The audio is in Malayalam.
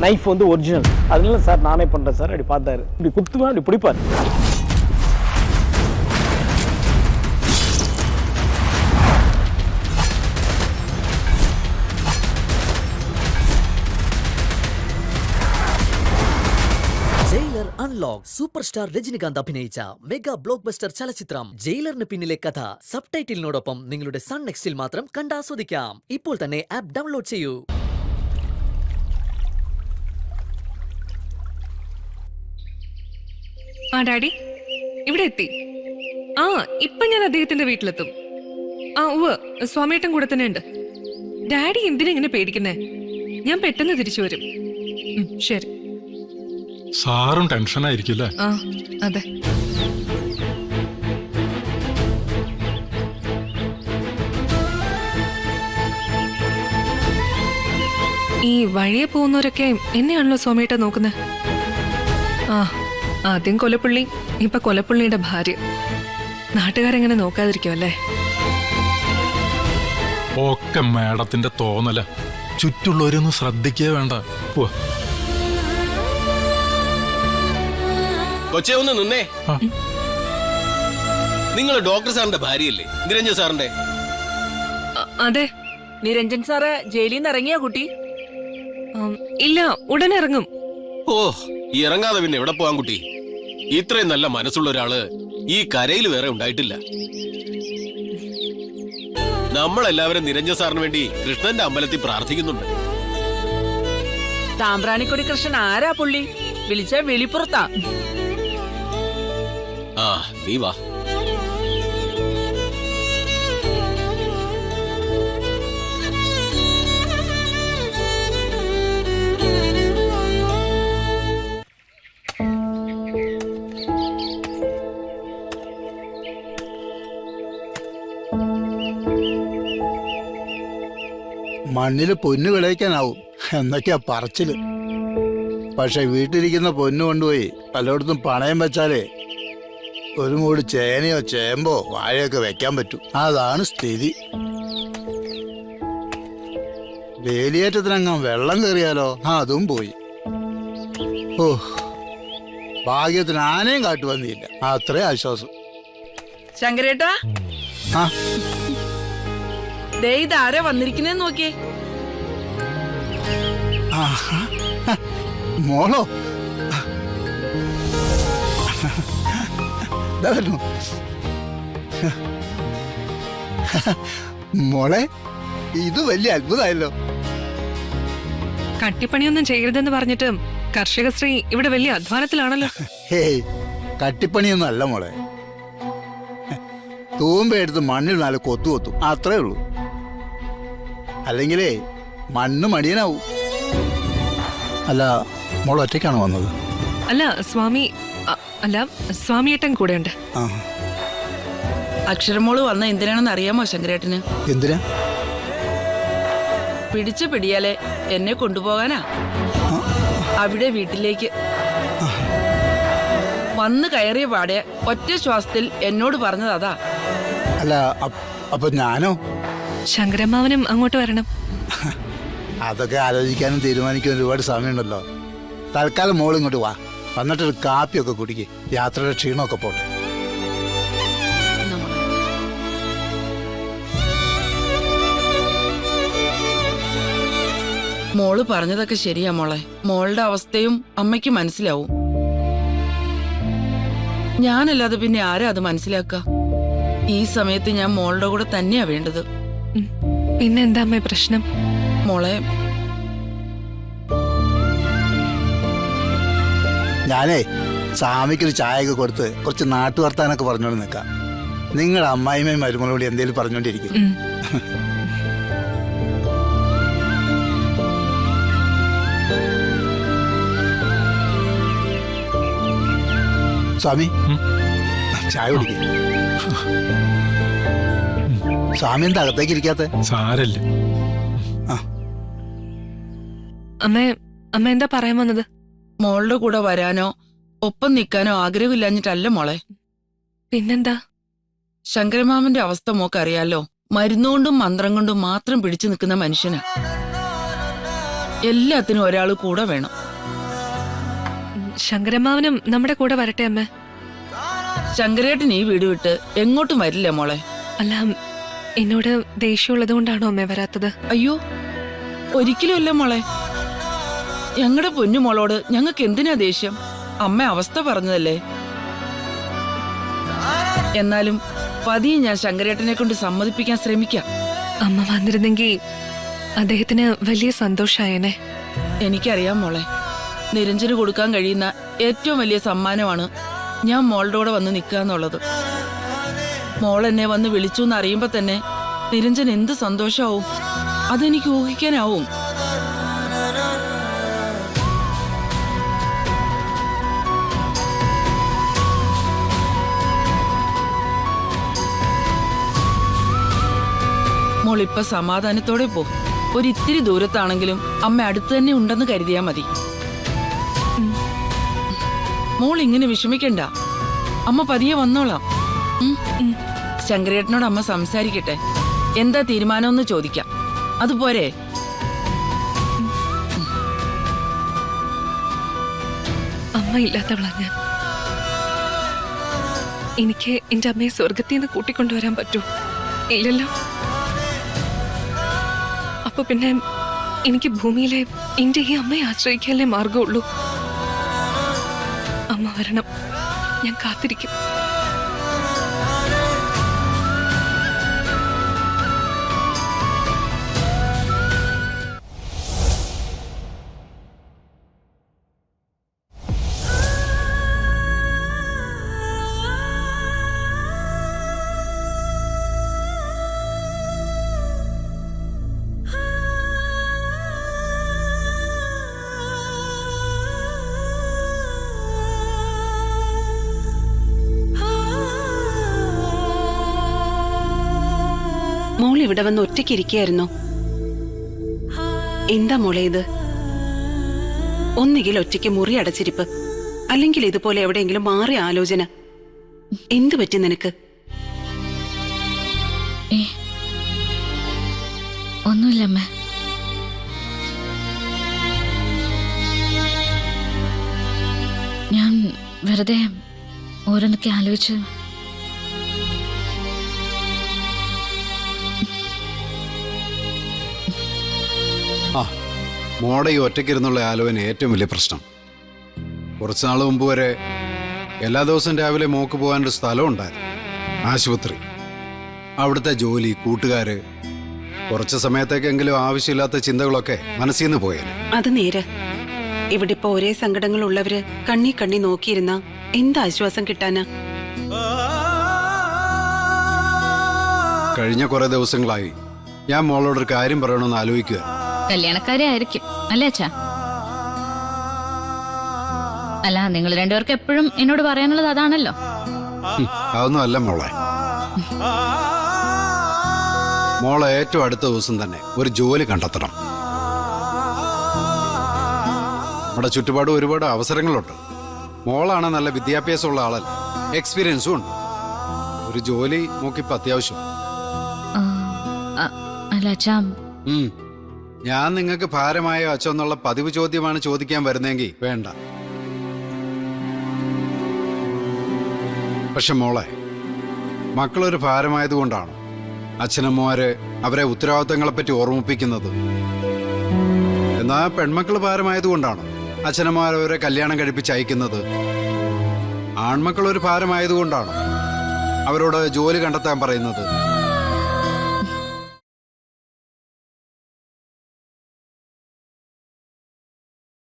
நைஃப் வந்து ஒரிஜினல். அதனால சார் நானே பண்ணுறேன் சார். அப்படி பார்த்தாரு, இப்படி குத்துவேன், அப்படி பிடிப்பார். Jailer unlock super star Rajinikanth അഭിനയിച്ച മെഗാ ബ്ലോക്ക് ബസ്റ്റർ ചലച്ചിത്രം ജയിലറിന് പിന്നിലെ കഥ സബ് ടൈറ്റിലിനോടൊപ്പം നിങ്ങളുടെ സൺ നെക്സ്റ്റിൽ മാത്രം കണ്ടാസ്വദിക്കാം. ഇപ്പോൾ തന്നെ ആപ്പ് ഡൗൺലോഡ് ചെയ്യൂ. ആ ഡാഡി ഇവിടെ എത്തി. ആ ഇപ്പൊ ഞാൻ അദ്ദേഹത്തിന്റെ വീട്ടിലെത്തും. ആ ഉവ്വ്, സ്വാമിയേട്ടൻ കൂടെ തന്നെ ഉണ്ട്. ഡാഡി എന്തിനാ ഇങ്ങനെ പേടിക്കുന്നേ? ഞാൻ പെട്ടെന്ന് തിരിച്ചു വരും. ശരി. സാറും ടെൻഷനായിരിക്കില്ലേ? ആ അതെ. ഈ വഴിയെ പോകുന്നവരൊക്കെ എന്നെയാണല്ലോ സ്വാമിയേട്ട നോക്കുന്നത്. ആ ആദ്യം കൊലപ്പുള്ളി, ഇപ്പൊ കൊലപ്പുള്ളിയുടെ ഭാര്യ. നാട്ടുകാരെങ്ങനെ നോക്കാതിരിക്കുമല്ലേ? ഒക്കെ മേഡത്തിന്റെ തോന്നല. ചുറ്റുള്ളവരൊന്നും ശ്രദ്ധിക്കേ വേണ്ട. കൊച്ചെ ഒന്ന് നിന്നേ. നിങ്ങൾ ഡോക്ടർ സാറിന്റെ ഭാര്യയല്ലേ, നിരഞ്ജൻ സാറിന്റെ? അതെ. നിരഞ്ജൻ സാറ് ജയിലിൽ നിന്ന് ഇറങ്ങിയ കുട്ടി? ഇല്ല, ഉടനെ ഇറങ്ങും. ഓ, ഇറങ്ങാതെ പിന്നെ എവിടെ പോവാൻ കുട്ടി? ഇത്രയും നല്ല മനസ്സുള്ള ഒരാള് ഈ കരയിൽ വേറെ ഉണ്ടായിട്ടില്ല. നമ്മളെല്ലാവരും നിരഞ്ജൻ സാറിന് വേണ്ടി കൃഷ്ണന്റെ അമ്പലത്തിൽ പ്രാർത്ഥിക്കുന്നുണ്ട്. താമ്പ്രാണിക്കൊടി കൃഷ്ണൻ ആരാ പുള്ളി? വിളിച്ച വെളിപ്പുറത്താ. ആ നീ വാ. മണ്ണില് പൊന്നു വിളയിക്കാനാവും എന്നൊക്കെയാ പറച്ചില്. പക്ഷെ വീട്ടിലിരിക്കുന്ന പൊന്നു കൊണ്ടുപോയി പലയിടത്തും പണയം വെച്ചാലേ ഒരു മൂട് ചേനയോ ചേമ്പോ വാഴയൊക്കെ വെക്കാൻ പറ്റും. അതാണ് സ്ഥിതി. വേലിയേറ്റത്തിനങ്ങാൻ വെള്ളം കയറിയാലോ, അതും പോയി. ഓ, ഭാഗ്യത്തിന് ആനയും കാട്ടു വന്നില്ല. അത്രേ ആശ്വാസം. ശങ്കരേട്ടാ, ആ ദേ ഇതാരാ വന്നിരിക്കുന്നേന്ന് നോക്കിയേ. മോളോ? മോളെ, ഇത് വലിയ അത്ഭുതമായല്ലോ. കട്ടിപ്പണിയൊന്നും ചെയ്യരുതെന്ന് പറഞ്ഞിട്ട് കർഷകശ്രീ ഇവിടെ വലിയ അധ്വാനത്തിലാണല്ലോ. ഹേയ്, കട്ടിപ്പണിയൊന്നും അല്ല മോളെ. തൂമ്പയെടുത്ത് മണ്ണിൽ നാല് കൊത്തു അത്രേ ഉള്ളൂ. അല്ലെങ്കിലേ മണ്ണ് മടിയനാവും. അല്ല, മോൾ ഒറ്റയ്ക്കാണ് വന്നത്? അല്ല സ്വാമിയേട്ടൻ കൂടെ ഉണ്ട്. അക്ഷരമോള് വന്ന എന്തിനാണെന്ന് അറിയാമോ ശങ്കരേട്ടന്? എന്തിനാ? പിടിച്ചു പിടിയാലേ എന്നെ കൊണ്ടുപോകാനാ. അവിടെ വീട്ടിലേക്ക് വന്ന് കയറിയ പാടെ ഒറ്റ ശ്വാസത്തിൽ എന്നോട് പറഞ്ഞത് അതാ. അല്ല, അപ്പൊ ഞാനോ? ശങ്കരമ്മാവനും അങ്ങോട്ട് വരണം. അതൊക്കെ ആലോചിക്കാനും തീരുമാനിക്കാനും ഒരുപാട് സമയമുണ്ടല്ലോ. തൽക്കാലം മോൾ ഇങ്ങോട്ട് വാ, വന്നിട്ടൊരു കാപ്പിയൊക്കെ കുടിക്ക്. യാത്രയുടെ ക്ഷീണമൊക്കെ പോട്ടെ. മോള് പറഞ്ഞതൊക്കെ ശരിയാ മോളെ. മോളുടെ അവസ്ഥയും അമ്മയ്ക്ക് മനസ്സിലാവും. ഞാനല്ലാതെ പിന്നെ ആരാ അത് മനസ്സിലാക്ക? ഈ സമയത്ത് ഞാൻ മോളുടെ കൂടെ തന്നെയാ വേണ്ടത്. പിന്നെന്താ അമ്മേ പ്രശ്നം? മോളെ, ഞാനേ സ്വാമിക്കൊരു ചായയൊക്കെ കൊടുത്ത് കുറച്ച് നാട്ടുവർത്താനൊക്കെ പറഞ്ഞോണ്ട് നിൽക്കാം. നിങ്ങളുടെ അമ്മായിമ്മയും മരുമകളോട് എന്തേലും പറഞ്ഞോണ്ടിരിക്കും. സ്വാമി, ചായ കുടിക്കും. സ്വാമി എന്താ അകത്തേക്ക് ഇരിക്കാത്ത? സാരല്ല. അമ്മ എന്താ പറയാൻ വന്നത്? മോളുടെ കൂടെ വരാനോ ഒപ്പം നിൽക്കാനോ ആഗ്രഹമില്ലാഞ്ഞിട്ടല്ല മോളെ. പിന്നെന്താ? ശങ്കരമാമന്റെ അവസ്ഥ മോക്കറിയാലോ. മരുന്നുകൊണ്ടും മന്ത്രം കൊണ്ടും മാത്രം പിടിച്ചു നിൽക്കുന്ന മനുഷ്യനാ. എല്ലാത്തിനും ഒരാൾ കൂടെ വേണം. ശങ്കരമ്മാവനും നമ്മുടെ കൂടെ വരട്ടെ അമ്മ. ശങ്കരേട്ടൻ ഈ വീട് വിട്ട് എങ്ങോട്ടും വരില്ല മോളെ. അല്ല, എന്നോട് ദേഷ്യമുള്ളത് കൊണ്ടാണോ അമ്മ വരാത്തത്? അയ്യോ, ഒരിക്കലും അല്ല മോളെ. ഞങ്ങളുടെ പൊന്നു മോളോട് ഞങ്ങൾക്ക് എന്തിനാ ദേഷ്യം? അമ്മ അവസ്ഥ പറഞ്ഞതല്ലേ. എന്നാലും പതിയെ ഞാൻ ശങ്കരേട്ടനെ കൊണ്ട് സമ്മതിപ്പിക്കാൻ ശ്രമിക്കാം. അമ്മ വന്നിരുന്നെങ്കിൽ അദ്ദേഹത്തിന് വലിയ സന്തോഷായേനെ. എനിക്കറിയാം മോളെ, നിരഞ്ജന് കൊടുക്കാൻ കഴിയുന്ന ഏറ്റവും വലിയ സമ്മാനമാണ് ഞാൻ മോളുടെ കൂടെ വന്ന് നിൽക്കുക എന്നുള്ളത്. മോൾ എന്നെ വന്ന് വിളിച്ചു എന്നറിയുമ്പോ തന്നെ നിരഞ്ജൻ എന്ത് സന്തോഷാവും, അതെനിക്ക് ഊഹിക്കാനാവും. മോളിപ്പ സമാധാനത്തോടെ പോ. ഒരിത്തിരി ദൂരത്താണെങ്കിലും അമ്മ അടുത്ത് തന്നെ ഉണ്ടെന്ന് കരുതിയാ മതി. മോൾ ഇങ്ങനെ വിഷമിക്കണ്ട, അമ്മ പതിയെ വന്നോളാം. ശങ്കരേട്ടനോട് അമ്മ സംസാരിക്കട്ടെ, എന്താ തീരുമാനമെന്ന് ചോദിക്കാം. അതുപോരെ? അമ്മ ഇല്ലാത്തവളാ ഞാൻ. എനിക്ക് എന്റെ അമ്മയെ സ്വർഗത്തിൽ നിന്ന് കൂട്ടിക്കൊണ്ടുവരാൻ പറ്റൂ? ഇല്ലല്ലോ. അപ്പൊ പിന്നെ എനിക്ക് ഭൂമിയിലെ എന്റെ ഈ അമ്മയെ ആശ്രയിക്കാനല്ലേ മാർഗമുള്ളൂ. അമ്മ വരണം, ഞാൻ കാത്തിരിക്കും. മോൾ ഇവിടെ വന്ന് ഒറ്റയ്ക്ക് ഇരിക്കുകയായിരുന്നോ? എന്താ മോളെ ഇത്? ഒന്നുകിൽ ഒറ്റയ്ക്ക് മുറി അടച്ചിരിപ്പ്, അല്ലെങ്കിൽ ഇതുപോലെ എവിടെയെങ്കിലും മാറിയ ആലോചന. എന്തു പറ്റി നിനക്ക്? ഒന്നുമില്ലമ്മ. ഞാൻ വെറുതെ ഓരോന്നൊക്കെ ആലോചിച്ച്. മോടെ ഈ ഒറ്റയ്ക്കിരുന്നുള്ള ആലോചന ഏറ്റവും വലിയ പ്രശ്നം. കുറച്ചുനാൾ മുമ്പ് വരെ എല്ലാ ദിവസവും രാവിലെ മോക്ക് പോകാനൊരു സ്ഥലം ഉണ്ടായിരുന്നു, ആശുപത്രി. അവിടുത്തെ ജോലി, കൂട്ടുകാര്, കുറച്ച് സമയത്തേക്കെങ്കിലും ആവശ്യമില്ലാത്ത ചിന്തകളൊക്കെ മനസ്സിൽ നിന്ന് പോയേനെ. അത് നേരെ. ഇവിടെ ഇപ്പൊ ഒരേ സങ്കടങ്ങളുള്ളവര് കണ്ണി കണ്ണി നോക്കിയിരുന്ന എന്ത് ആശ്വാസം കിട്ടാനാ? കഴിഞ്ഞ കുറെ ദിവസങ്ങളായി ഞാൻ മോളോടൊരു കാര്യം പറയണമെന്ന് ആലോചിക്കുക. കല്യാണക്കാരെ ആയിരിക്കും അല്ലേ അച്ഛാ? അല്ല, നിങ്ങൾ രണ്ടുപേർക്ക് എപ്പോഴും എന്നോട് പറയാനുള്ളത് അതാണല്ലോ. അതൊന്നും അല്ല മോളെ. മോളെ ഏറ്റവും അടുത്ത ദിവസം തന്നെ ഒരു ജോലി കണ്ടെത്തണം. നമ്മുടെ ചുറ്റുപാടും ഒരുപാട് അവസരങ്ങളുണ്ട്. മോളാണ് നല്ല വിദ്യാഭ്യാസമുള്ള ആളല്ല, എക്സ്പീരിയൻസും ഉണ്ട്. ഒരു ജോലി മോക്കിപ്പോ അത്യാവശ്യം. അല്ല അച്ഛാ, ഞാൻ നിങ്ങൾക്ക് ഭാരമായോ അച്ഛൻ എന്നുള്ള പതിവ് ചോദ്യമാണ് ചോദിക്കാൻ വരുന്നെങ്കിൽ വേണ്ട. പക്ഷെ മോളെ, മക്കളൊരു ഭാരമായതുകൊണ്ടാണ് അച്ഛനമ്മമാര് അവരെ ഉത്തരവാദിത്തങ്ങളെപ്പറ്റി ഓർമ്മിപ്പിക്കുന്നത്. എന്നാ പെൺമക്കൾ ഭാരമായതുകൊണ്ടാണ് അച്ഛനമ്മമാരവരെ കല്യാണം കഴിപ്പിച്ച് അയക്കുന്നത്. ആൺമക്കളൊരു ഭാരമായതുകൊണ്ടാണ് അവരോട് ജോലി കണ്ടെത്താൻ പറയുന്നത്.